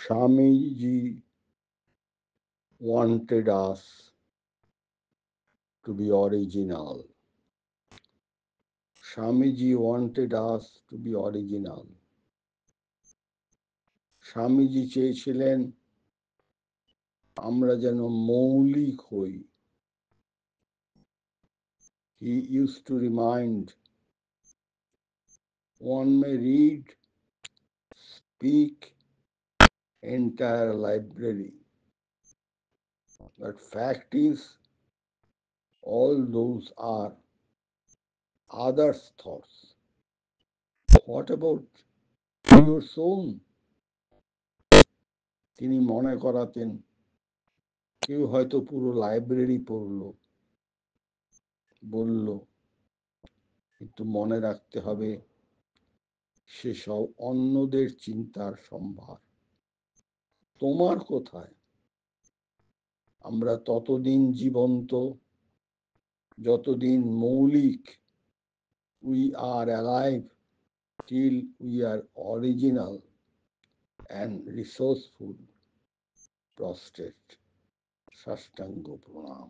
Swamiji wanted us to be original. Swamiji wanted us to be original. Swamiji চেয়েছিলেন আমরা যেন মৌলিক হই। He used to remind, one may read, speak, entire library, but fact is, all those are others' thoughts. What about your soul? তিনি মনে করাতেন কেউ হয়তো পুরো লাইব্রেরি পড়লো, বলল, কিন্তু মনে রাখতে হবে সেসব অন্যদের চিন্তার সম্ভার। তোমার কোথায়? আমরা ততদিন জীবন্ত যতদিন মৌলিক, we are alive till we are original and resourceful. Prostrate, সাষ্টাঙ্গ প্রণাম।